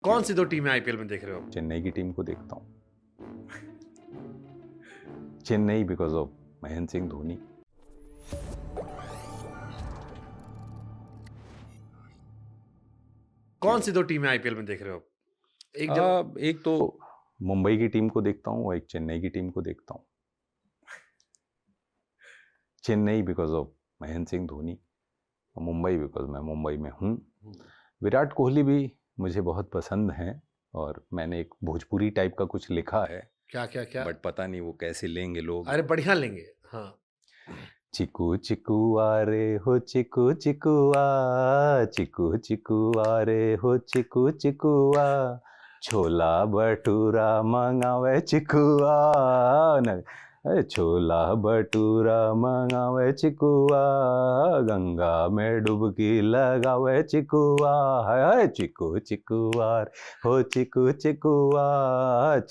कौन सी दो टीमें आईपीएल में देख रहे हो? चेन्नई की टीम को देखता हूँ। Chennai because of Mahendra Singh Dhoni. कौन सी दो टीमें आईपीएल में देख रहे हो? एक तो मुंबई की टीम को देखता हूँ और एक चेन्नई की टीम को देखता हूँ। चेन्नई बिकॉज ऑफ महेंद्र सिंह धोनी और मुंबई बिकॉज मैं मुंबई में हूँ। विराट कोहली भी मुझे बहुत पसंद हैं और मैंने एक भोजपुरी टाइप का कुछ लिखा है, क्या क्या क्या? बट पता नहीं वो कैसे लेंगे लोग। अरे बढ़िया लेंगे। हाँ, चिकू चिकुआ रे हो चिकू चिकुआ, चिकू चिकुआ रे हो चिकू चिकुआ, छोला भटूरा मंगावे चिकुआ न, छोला भटूरा मंगावे चिकुआ, गंगा में डुबकी लगावे चिकुआ, है चिकू चिकुआ हो चिकू चिकुआ,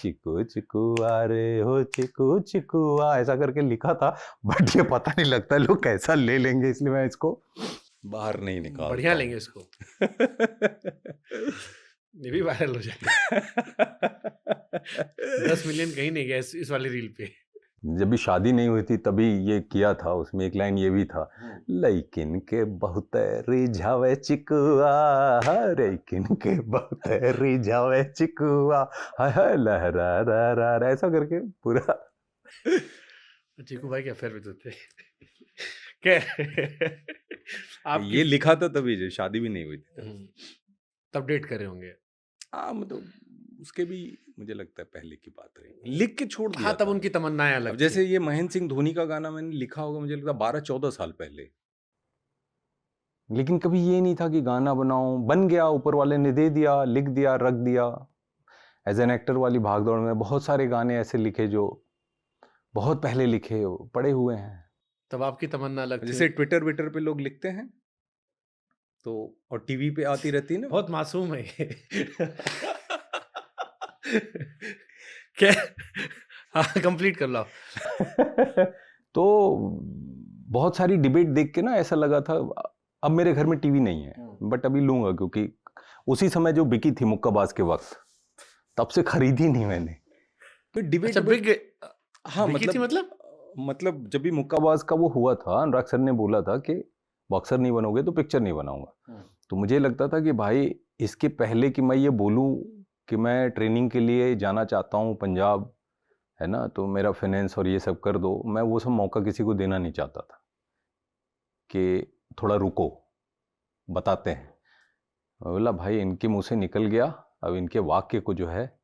चिकू चिकुआ रे हो चिकू चिकुआ, ऐसा करके लिखा था। बट ये पता नहीं लगता लोग कैसा ले लेंगे, इसलिए मैं इसको बाहर नहीं निकालता। बढ़िया लेंगे इसको। ये भी वायरल हो जाएगा। 10 मिलियन कहीं नहीं गया इस वाली रील पे। जब भी शादी नहीं हुई थी तभी ये किया था, उसमें एक लाइन ये भी था, लेकिन के बहुत रिझावे चिकुआ, लेकिन के बहुत रिझावे चिकुआ, हाय हाय लहरा रा रा रा, ऐसा करके पूरा। चीकू भाई क्या फेर भी थे क्या? आप ये लिखा था तभी जो शादी भी नहीं हुई थी तब डेट कर रहे होंगे। हाँ, मतलब उसके भी मुझे लगता है पहले की बात रही, लिख के छोड़ दिया हाँ, तब था। उनकी तमन्नाएं अलग अब थी। जैसे ये महेंद्र सिंह धोनी का गाना मैंने लिखा होगा मुझे लगता है 12-14 साल पहले, लेकिन कभी ये नहीं था कि गाना बनाऊं, बन गया, ऊपर वाले ने दे दिया, लिख दिया, रख दिया। एज एन एक्टर वाली भागदौड़ में बहुत सारे गाने ऐसे लिखे जो बहुत पहले लिखे पड़े हुए हैं। तब आपकी तमन्ना अलग थी। जैसे ट्विटर पे लोग लिखते हैं तो, और टीवी पे आती रहती है ना। बहुत मासूम है ये। क्या? हाँ, कंप्लीट कर लो। तो बहुत सारी डिबेट देख के ना ऐसा लगा था, अब मेरे घर में टीवी नहीं है, बट अभी लूंगा, क्योंकि उसी समय जो बिकी थी मुक्काबाज के वक्त, तब से खरीदी नहीं मैंने। तो डिबेट अच्छा, बिक हाँ, बिकी थी मतलब जब भी मुक्काबाज का वो हुआ था, अनुराग सर ने बोला था कि बॉक्सर नहीं बनोगे तो पिक्चर नहीं बनाऊंगा। तो मुझे लगता था कि भाई इसके पहले कि मैं ये बोलूं कि मैं ट्रेनिंग के लिए जाना चाहता हूं पंजाब, है ना, तो मेरा फाइनेंस और ये सब कर दो, मैं वो सब मौका किसी को देना नहीं चाहता था कि थोड़ा रुको, बताते हैं। बोला भाई इनके मुंह से निकल गया, अब इनके वाक्य को जो है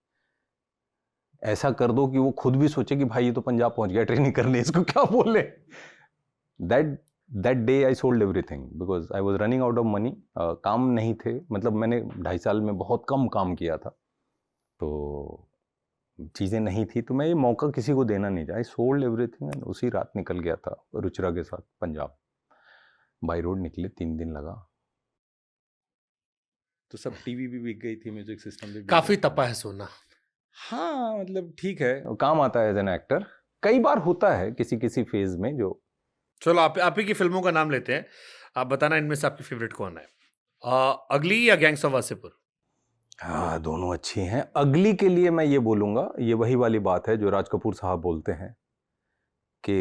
ऐसा कर दो कि वो खुद भी सोचे कि भाई ये तो पंजाब पहुंच गया ट्रेनिंग करने, इसको क्या बोले। That day I sold everything because I was running out of money. काम नहीं थे, मतलब मैंने 2.5 साल में बहुत कम काम किया था, तो चीज़ें नहीं थी, तो मैं ये मौका किसी को देना नहीं था। आई सोल्ड एवरीथिंग एंड उसी रात निकल गया था रुचिरा के साथ पंजाब। बाई रोड निकले, 3 दिन लगा। तो सब टीवी भी बिक गई थी, म्यूजिक सिस्टम भी काफी तपा है सोना। हाँ, मतलब ठीक है, काम आता है एज एन एक्टर, कई बार होता है किसी किसी फेज में जो। चलो आप ही की फिल्मों का नाम लेते हैं, आप बताना इनमें से आपकी फेवरेट कौन है? अगली या गैंग्स ऑफ वासेपुर? हाँ, दोनों अच्छी हैं। अगली के लिए मैं ये बोलूँगा, ये वही वाली बात है जो राज कपूर साहब बोलते हैं कि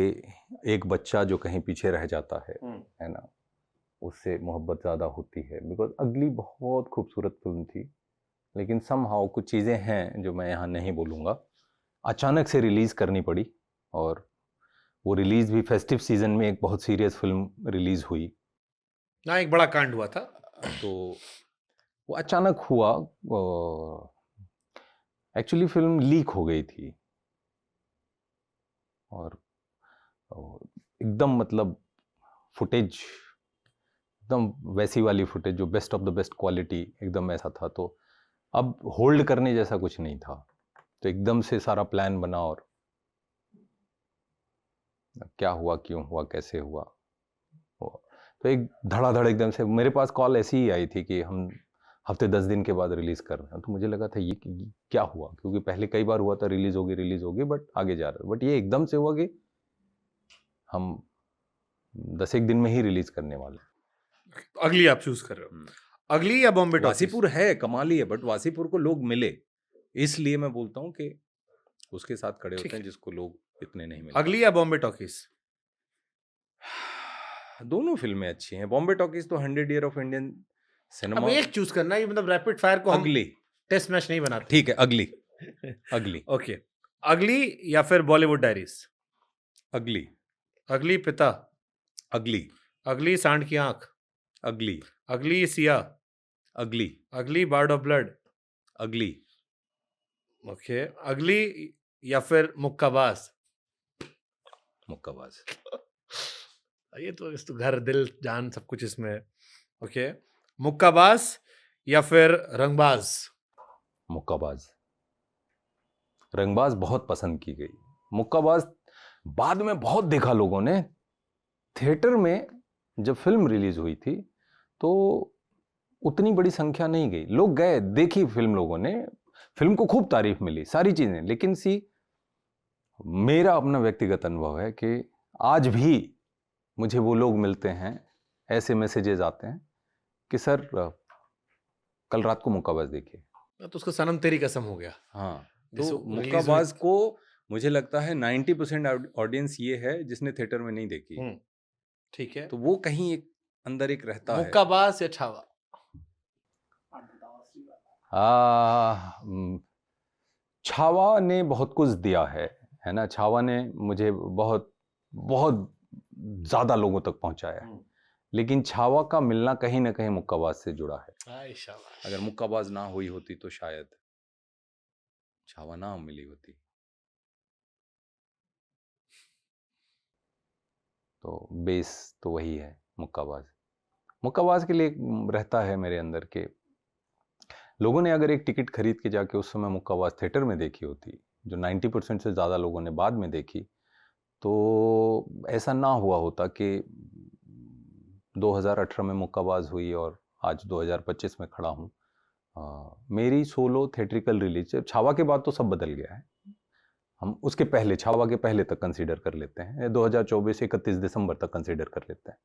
एक बच्चा जो कहीं पीछे रह जाता है ना, उससे मोहब्बत ज़्यादा होती है। बिकॉज अगली बहुत खूबसूरत फिल्म थी, लेकिन समहाउ कुछ चीज़ें हैं जो मैं यहाँ नहीं बोलूँगा, अचानक से रिलीज़ करनी पड़ी, और वो रिलीज़ भी फेस्टिव सीजन में एक बहुत सीरियस फिल्म रिलीज़ हुई। ना, एक बड़ा कांड हुआ था, तो वो अचानक हुआ। एक्चुअली फिल्म लीक हो गई थी, और एकदम मतलब फुटेज एकदम वैसी वाली फुटेज जो best of the best quality, एकदम ऐसा था। तो अब होल्ड करने जैसा कुछ नहीं था, तो एकदम से सारा प्लान बना, और क्या हुआ, क्यों हुआ, कैसे हुआ, तो एक धड़ाधड़ एकदम से मेरे पास कॉल ऐसी ही आई थी कि हम हफ्ते 10 दिन के बाद रिलीज़ कर रहे हैं। तो मुझे लगा था ये क्या हुआ, क्योंकि पहले कई बार हुआ था रिलीज़ होगी बट आगे जा रहा है, बट ये एकदम से हुआ कि हम 10 एक दिन में ही रिलीज़ करने वाले। अगली आप चूज कर रहे हो। अगली या बॉम्बे टॉकीज? वासीपुर है, कमाल ही है, बट वासीपुर को लोग मिले, इसलिए मैं बोलता हूँ कि उसके साथ खड़े ठीक होते हैं है। जिसको लोग इतने नहीं मिले। अगली या बॉम्बे टॉकीज? दोनों फिल्में अच्छी हैं। बॉम्बे टॉकीज तो 100 ईयर ऑफ इंडियन अब सिनेमा। एक चूज करना है, ये मतलब रैपिड फायर को हम अगली। टेस्ट मैच नहीं बनाते। ठीक है, अगली। अगली। ओके, अगली या फिर बॉलीवुड डायरीज? अगली। अगली पिता? अगली। अगली सांड की आंख? अगली। अगली सिया? अगली। अगली बार्ड ऑफ ब्लड? अगली। ओके, अगली या फिर मुक्काबाज? मुक्काबाज। ये तो इस तो घर दिल जान सब कुछ इसमें है। ओके, मुक्काबाज या फिर रंगबाज? मुक्काबाज। रंगबाज बहुत पसंद की गई, मुक्काबाज बाद में बहुत देखा लोगों ने। थिएटर में जब फिल्म रिलीज हुई थी तो उतनी बड़ी संख्या नहीं गई, लोग गए, देखी फिल्म, लोगों ने फिल्म को खूब तारीफ मिली, सारी चीजें, लेकिन मेरा अपना व्यक्तिगत अनुभव है कि आज भी मुझे वो लोग मिलते हैं, ऐसे मैसेजेस आते हैं कि सर कल रात को मुक्काबाज देखिए। तो उसका सनम तेरी कसम हो गया। हाँ, जिस तो release मुक्काबाज हुई- को मुझे लगता है 90% ऑडियंस ये है जिसने थिएटर में नहीं देखी, ठीक है, तो वो कहीं एक अंदर एक रहता है। मुक्काबाज या छावा? छावा ने बहुत कुछ दिया है ना, छावा ने मुझे बहुत बहुत ज्यादा लोगों तक पहुंचाया है, लेकिन छावा का मिलना कहीं ना कहीं मुक्काबाज से जुड़ा है। आय शाबाश। अगर मुक्काबाज ना हुई होती तो शायद छावा ना मिली होती। तो बेस तो वही है, मुक्काबाज। मुक्काबाज के लिए रहता है मेरे अंदर के लोगों ने अगर एक टिकट खरीद के जाके उस समय मुक्काबाज थिएटर में देखी होती, जो 90% से ज़्यादा लोगों ने बाद में देखी, तो ऐसा ना हुआ होता कि 2018 में मुक्काबाज हुई और आज 2025 में खड़ा हूँ। मेरी सोलो थिएट्रिकल रिलीज छावा के बाद तो सब बदल गया है, हम उसके पहले, छावा के पहले तक कंसीडर कर लेते हैं, 2024 31 दिसंबर तक कंसीडर कर लेते हैं।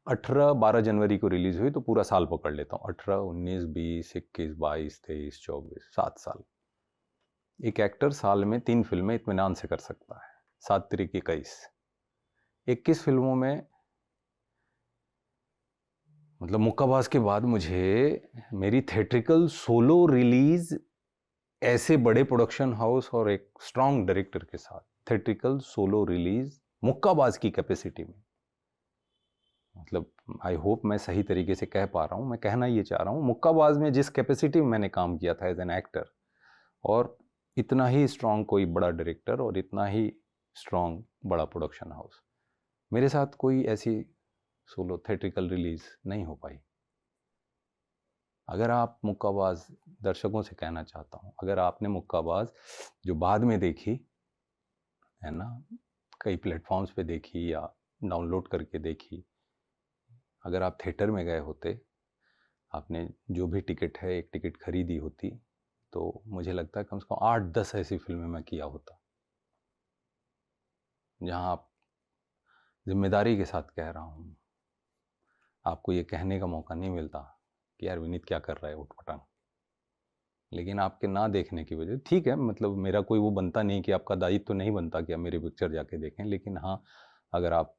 18-12 जनवरी को रिलीज हुई तो पूरा साल पकड़ लेता हूँ, 18, 19, 20, 21, 22, 23, 24, 7 साल। एक एक्टर साल में 3 फिल्में इत्मीनान से कर सकता है, 7 तिरिक 21 फिल्मों में। मतलब मुक्काबाज के बाद मुझे मेरी थिएट्रिकल सोलो रिलीज ऐसे बड़े प्रोडक्शन हाउस और एक स्ट्रॉन्ग डायरेक्टर के साथ थिएट्रिकल सोलो रिलीज मुक्काबाज की कैपेसिटी में, मतलब आई होप मैं सही तरीके से कह पा रहा हूँ, मैं कहना ये चाह रहा हूँ, मुक्काबाज में जिस कैपेसिटी में मैंने काम किया था एज एन एक्टर, और इतना ही स्ट्रॉन्ग कोई बड़ा डायरेक्टर और इतना ही स्ट्रॉन्ग बड़ा प्रोडक्शन हाउस, मेरे साथ कोई ऐसी सोलो थिएट्रिकल रिलीज नहीं हो पाई। अगर आप मुक्काबाज, दर्शकों से कहना चाहता हूँ, अगर आपने मुक्काबाज जो बाद में देखी है ना, कई प्लेटफॉर्म्स पे देखी या डाउनलोड करके देखी, अगर आप थिएटर में गए होते, आपने जो भी टिकट है एक टिकट खरीदी होती, तो मुझे लगता है कम से कम 8-10 ऐसी फिल्में मैं किया होता, जहाँ आप, जिम्मेदारी के साथ कह रहा हूँ, आपको ये कहने का मौका नहीं मिलता कि यार विनीत क्या कर रहा है उठपटांग, लेकिन आपके ना देखने की वजह, ठीक है, मतलब मेरा कोई वो बनता नहीं कि आपका दायित्व तो नहीं बनता कि आप मेरी पिक्चर जाके देखें, लेकिन हाँ, अगर आप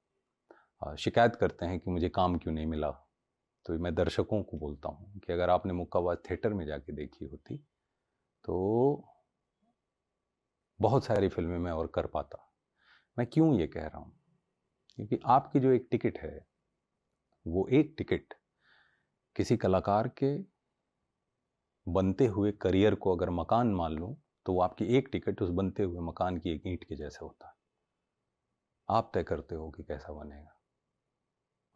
शिकायत करते हैं कि मुझे काम क्यों नहीं मिला, तो मैं दर्शकों को बोलता हूँ कि अगर आपने मुक्काबाज थिएटर में जाके देखी होती तो बहुत सारी फिल्में मैं और कर पाता। मैं क्यों ये कह रहा हूँ, क्योंकि आपकी जो एक टिकट है, वो एक टिकट किसी कलाकार के बनते हुए करियर को अगर मकान मान लूँ, तो वो आपकी एक टिकट उस बनते हुए मकान की एक ईंट के जैसे होता है, आप तय करते हो कि कैसा बनेगा।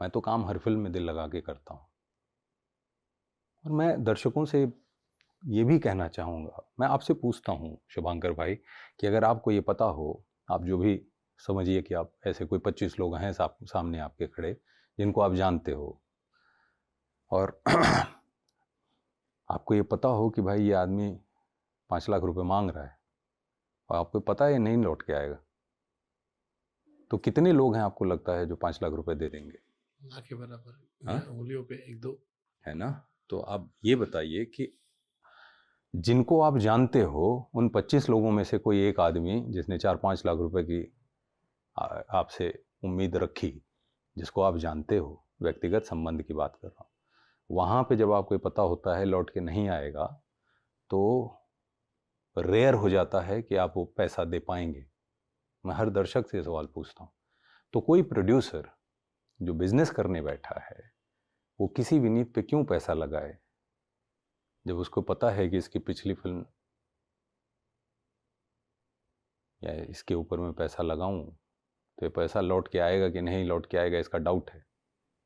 मैं तो काम हर फिल्म में दिल लगा के करता हूँ, और मैं दर्शकों से ये भी कहना चाहूँगा, मैं आपसे पूछता हूँ शुभांकर भाई, कि अगर आपको ये पता हो, आप जो भी समझिए कि आप ऐसे कोई 25 लोग हैं सामने आपके खड़े, जिनको आप जानते हो, और आपको ये पता हो कि भाई ये आदमी 5 लाख रुपए मांग रहा है, और आपको पता है ये नहीं लौट के आएगा, तो कितने लोग हैं आपको लगता है जो 5 लाख रुपए दे देंगे? ना के बराबर हाँ? या उंगलियों पे 1-2 है ना? तो आप ये बताइए कि जिनको आप जानते हो उन 25 लोगों में से कोई एक आदमी जिसने 4-5 लाख रुपए की आपसे उम्मीद रखी, जिसको आप जानते हो, व्यक्तिगत संबंध की बात कर रहा हूँ, वहाँ पे जब आपको पता होता है लौट के नहीं आएगा, तो रेयर हो जाता है कि आप वो पैसा दे पाएंगे। मैं हर दर्शक से सवाल पूछता हूँ। तो कोई प्रोड्यूसर जो बिजनेस करने बैठा है, वो किसी विनीत पे क्यों पैसा लगाए जब उसको पता है कि इसकी पिछली फिल्म या इसके ऊपर मैं पैसा लगाऊं तो ये पैसा लौट के आएगा कि नहीं लौट के आएगा, इसका डाउट है।